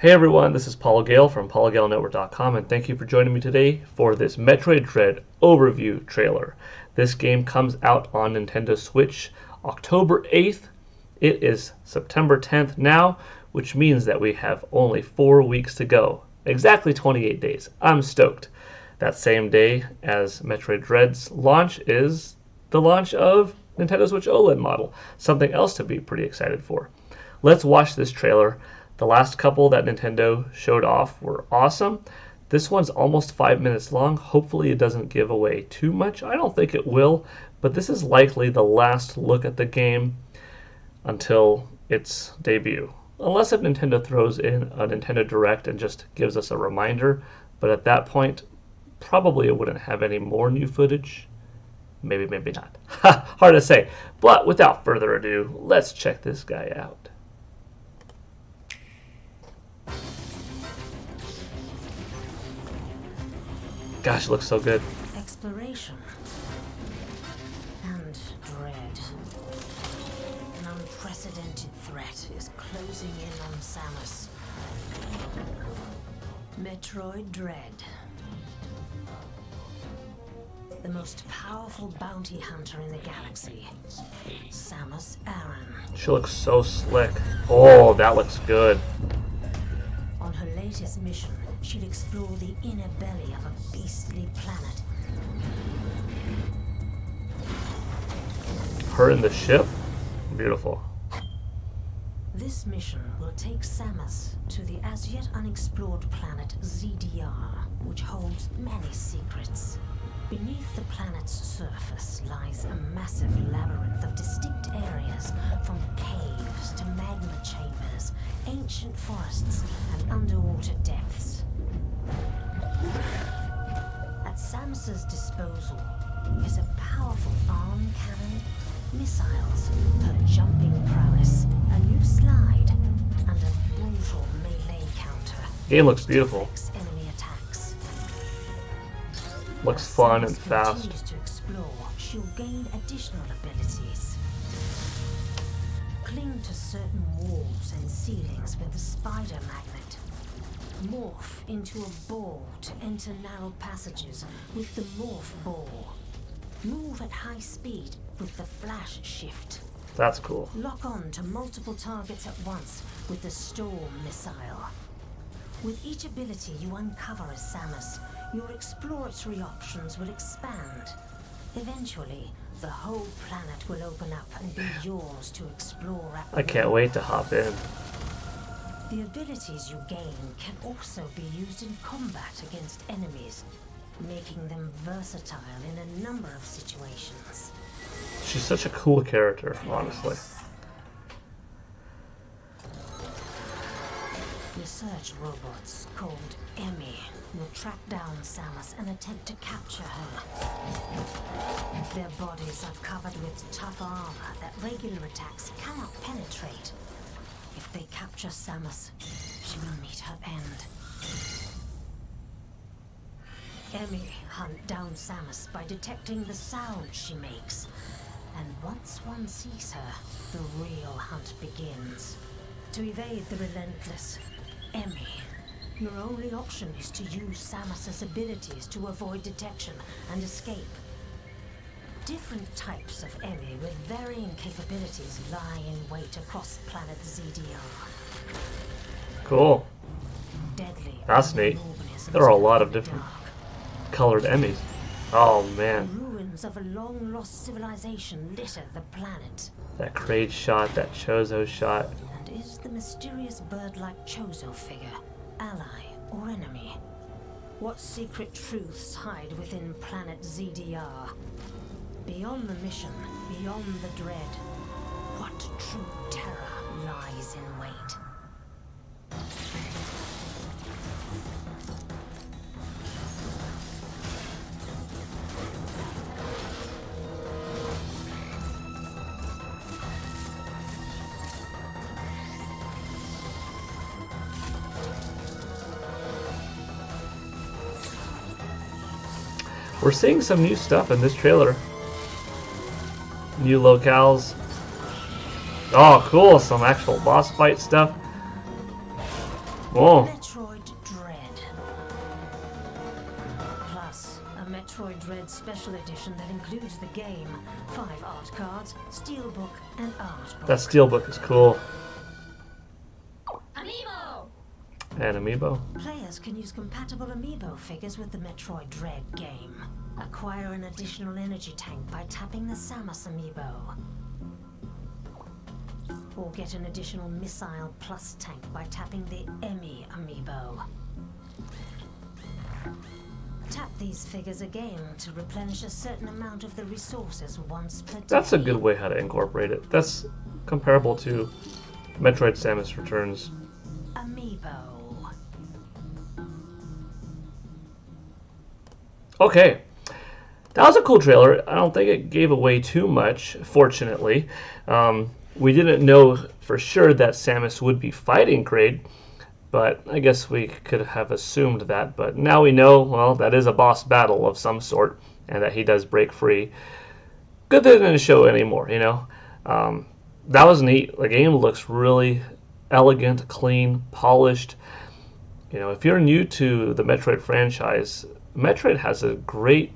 Hey everyone, this is Gale from PaulGaleNetwork.com, and thank you for joining me today for this Metroid Dread overview trailer. This game comes out on Nintendo Switch October 8th. It is September 10th now, which means that we have only 4 weeks to go. Exactly 28 days. I'm stoked. That same day as Metroid Dread's launch is the launch of Nintendo Switch OLED model, something else to be pretty excited for. Let's watch this trailer. The last couple that Nintendo showed off were awesome. This one's almost 5 minutes long. Hopefully it doesn't give away too much. I don't think it will, but this is likely the last look at the game until its debut. Unless if Nintendo throws in a Nintendo Direct and just gives us a reminder, but at that point, probably it wouldn't have any more new footage. Maybe, maybe not. Hard to say. But without further ado, let's check this guy out. Gosh, it looks so good. Exploration and dread. An unprecedented threat is closing in on Samus. Metroid Dread. The most powerful bounty hunter in the galaxy. Samus Aran. She looks so slick. Oh, that looks good. On her latest mission, she'll explore the inner belly of a beastly planet. Her in the ship? Beautiful. This mission will take Samus to the as yet unexplored planet ZDR, which holds many secrets. Beneath the planet's surface lies a massive labyrinth of distinct areas, from caves to magma chambers, ancient forests, and underwater depths. At Samus's disposal is a powerful arm cannon, missiles, her jumping prowess, a new slide, and a brutal melee counter. Game looks beautiful. Enemy attacks. Looks fun and fast. Continues to explore, she'll gain additional abilities. Cling to certain walls and ceilings with the spider magnet. Morph into a ball to enter narrow passages with the morph ball. Move at high speed with the flash shift. That's cool. Lock on to multiple targets at once with the storm missile. With each ability you uncover as Samus, your exploratory options will expand. Eventually, the whole planet will open up and be yours to explore at will. I can't wait to hop in. The abilities you gain can also be used in combat against enemies, making them versatile in a number of situations. She's such a cool character, honestly. Research robots called Emmy will track down Samus and attempt to capture her. Their bodies are covered with tough armor that regular attacks cannot penetrate. If they capture Samus, she will meet her end. Emmy hunt down Samus by detecting the sound she makes. And once one sees her, the real hunt begins. To evade the relentless Emmy, your only option is to use Samus's abilities to avoid detection and escape. Different types of Emmy with varying capabilities lie in wait across planet ZDR. Cool. Deadly. That's neat. There are a lot of different colored Emmys. Oh man. The ruins of a long-lost civilization litter the planet. That Kraid shot, that Chozo shot. And is the mysterious bird-like Chozo figure ally or enemy? What secret truths hide within planet ZDR? Beyond the mission, beyond the dread, what true terror lies in wait? We're seeing some new stuff in this trailer. New locales. Oh, cool. Some actual boss fight stuff. Oh, Metroid Dread. Plus, a Metroid Dread special edition that includes the game, 5 art cards, steelbook, and art book. that steelbook is cool. Amiibo! And amiibo. Players can use compatible amiibo figures with the Metroid Dread game. Acquire an additional energy tank by tapping the Samus amiibo. Or get an additional missile plus tank by tapping the Emmy amiibo. Tap these figures again to replenish a certain amount of the resources once per day. That's a good way how to incorporate it. That's comparable to Metroid Samus Returns. Amiibo. Okay. That was a cool trailer. I don't think it gave away too much, fortunately. We didn't know for sure that Samus would be fighting Kraid, but I guess we could have assumed that. But now we know, well, that is a boss battle of some sort, and that he does break free. Good they didn't show anymore, you know. That was neat. The game looks really elegant, clean, polished. You know, if you're new to the Metroid franchise, Metroid has a great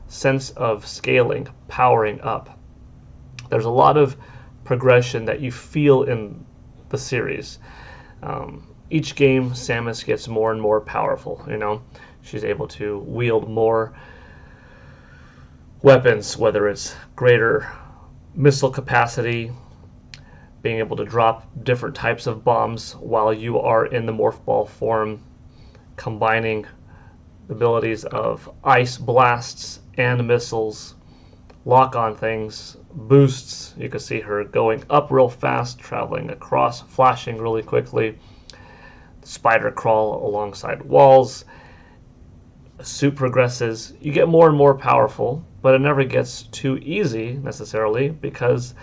sense of scaling, powering up. There's a lot of progression that you feel in the series. Each game, Samus gets more and more powerful, you know. She's able to wield more weapons, whether it's greater missile capacity, being able to drop different types of bombs while you are in the morph ball form, combining abilities of ice blasts and missiles, lock on things, boosts. You can see her going up real fast, traveling across, flashing really quickly, spider crawl alongside walls. The suit progresses. You get more and more powerful, but it never gets too easy necessarily, because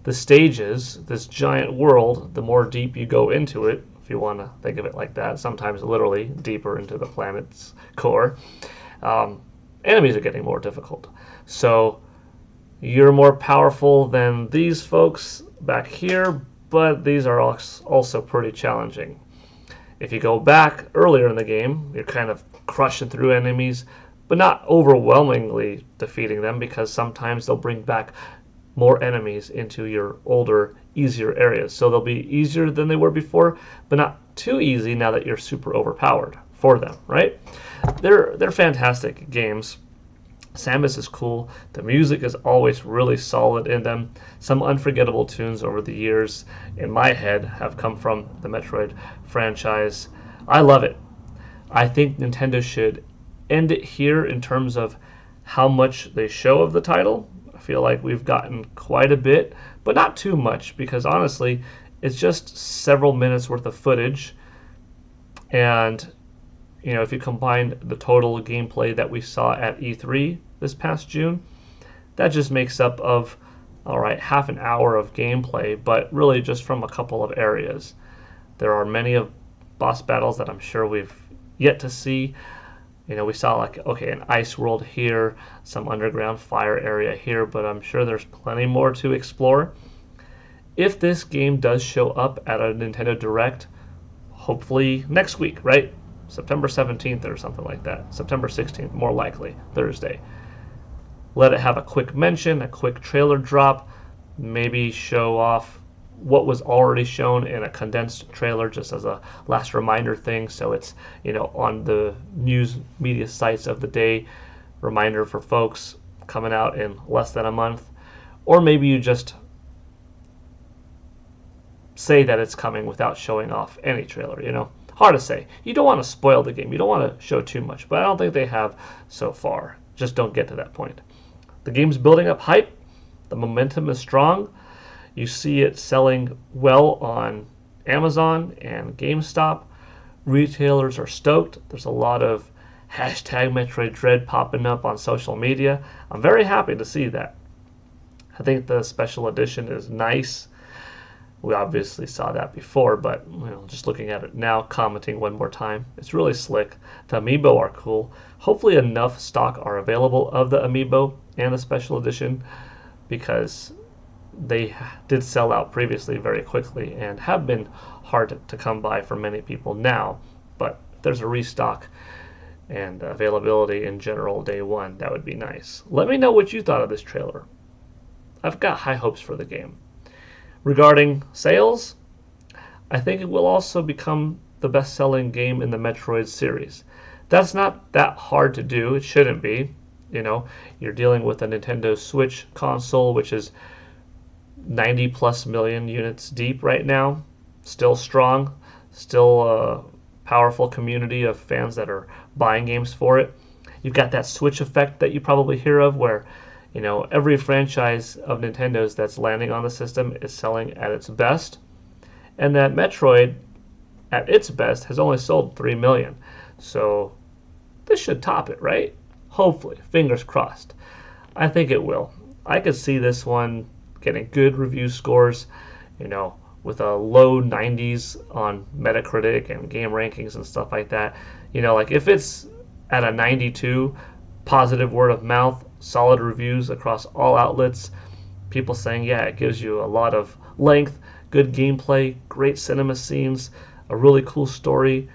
the stages, this giant world, the more deep you go into it, if you want to think of it like that, sometimes literally deeper into the planet's core, enemies are getting more difficult. So you're more powerful than these folks back here, but these are also pretty challenging. If you go back earlier in the game, you're kind of crushing through enemies, but not overwhelmingly defeating them, because sometimes they'll bring back more enemies into your older, easier areas. So they'll be easier than they were before, but not too easy now that you're super overpowered for them, right? They're fantastic games. Samus is cool. The music is always really solid in them. Some unforgettable tunes over the years in my head have come from the Metroid franchise. I love it. I think Nintendo should end it here in terms of how much they show of the title. I feel like we've gotten quite a bit, but not too much, because honestly, it's just several minutes worth of footage. And you know, if you combine the total gameplay that we saw at E3 this past June, that just makes up of, all right, half an hour of gameplay, but really just from a couple of areas. There are many of boss battles that I'm sure we've yet to see. You know, we saw like, okay, an ice world here, some underground fire area here, but I'm sure there's plenty more to explore. If this game does show up at a Nintendo Direct, hopefully next week, right? September 17th or something like that. September 16th, more likely, Thursday. Let it have a quick mention, a quick trailer drop, maybe show off what was already shown in a condensed trailer just as a last reminder thing, so it's, you know, on the news media sites of the day, reminder for folks coming out in less than a month. Or maybe you just say that it's coming without showing off any trailer, you know. Hard to say. You don't want to spoil the game. You don't want to show too much, but I don't think they have so far. Just don't get to that point. The game's building up hype. The momentum is strong. You see it selling well on Amazon and GameStop. Retailers are stoked. There's a lot of hashtag Metroid Dread popping up on social media. I'm very happy to see that. I think the special edition is nice. We obviously saw that before, but you know, just looking at it now, commenting one more time, it's really slick. The amiibo are cool. Hopefully enough stock are available of the amiibo and the special edition, because they did sell out previously very quickly and have been hard to come by for many people now. But if there's a restock and availability in general day one, that would be nice. Let me know what you thought of this trailer. I've got high hopes for the game. Regarding sales, I think it will also become the best-selling game in the Metroid series. That's not that hard to do. It shouldn't be. You know, you're dealing with a Nintendo Switch console, which is 90 plus million units deep right now. Still strong. Still a powerful community of fans that are buying games for it. You've got that Switch effect that you probably hear of where, you know, every franchise of Nintendo's that's landing on the system is selling at its best. And that Metroid, at its best, has only sold 3 million. So this should top it, right? Hopefully. Fingers crossed. I think it will. I could see this one getting good review scores, you know, with a low 90s on Metacritic and game rankings and stuff like that. You know, like if it's at a 92, positive word of mouth, solid reviews across all outlets, people saying, yeah, it gives you a lot of length, good gameplay, great cinema scenes, a really cool story.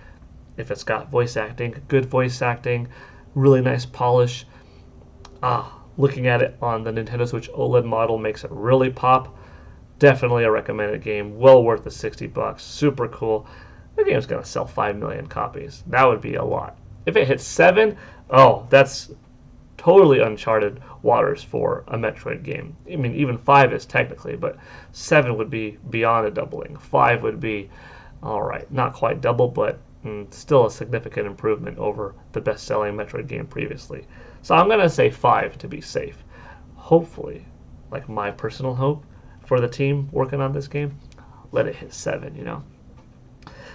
If it's got voice acting, good voice acting, really nice polish. Looking at it on the Nintendo Switch OLED model makes it really pop. Definitely a recommended game. Well worth the $60. Super cool. The game's going to sell 5 million copies. That would be a lot. If it hits 7, oh, that's totally uncharted waters for a Metroid game. I mean, even 5 is technically, but 7 would be beyond a doubling. 5 would be, all right, not quite double, but still a significant improvement over the best-selling Metroid game previously. So I'm going to say 5 to be safe. Hopefully, like my personal hope for the team working on this game, let it hit 7, you know.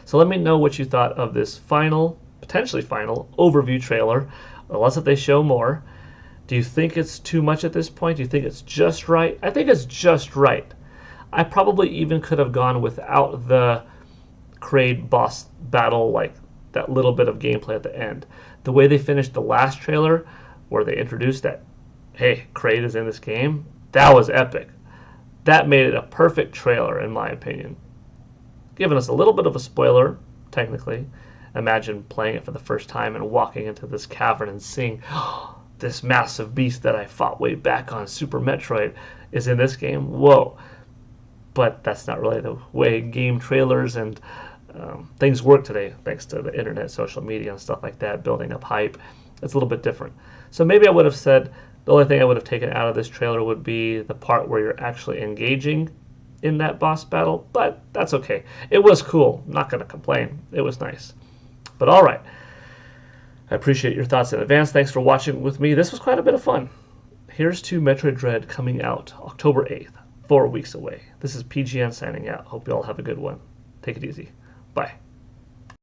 So let me know what you thought of this potentially final overview trailer, unless if they show more. Do you think it's too much at this point? Do you think it's just right? I think it's just right. I probably even could have gone without the Kraid boss battle, like that little bit of gameplay at the end. The way they finished the last trailer, where they introduced that, hey, Kraid is in this game, that was epic. That made it a perfect trailer, in my opinion. Giving us a little bit of a spoiler, technically. Imagine playing it for the first time and walking into this cavern and seeing, this massive beast that I fought way back on Super Metroid is in this game. Whoa. But that's not really the way game trailers and things work today, thanks to the internet, social media, and stuff like that, building up hype. It's a little bit different. So maybe I would have said the only thing I would have taken out of this trailer would be the part where you're actually engaging in that boss battle, but that's okay. It was cool. I'm not going to complain. It was nice. But all right. I appreciate your thoughts in advance. Thanks for watching with me. This was quite a bit of fun. Here's to Metroid Dread coming out October 8th, 4 weeks away. This is PGN signing out. Hope you all have a good one. Take it easy. Bye.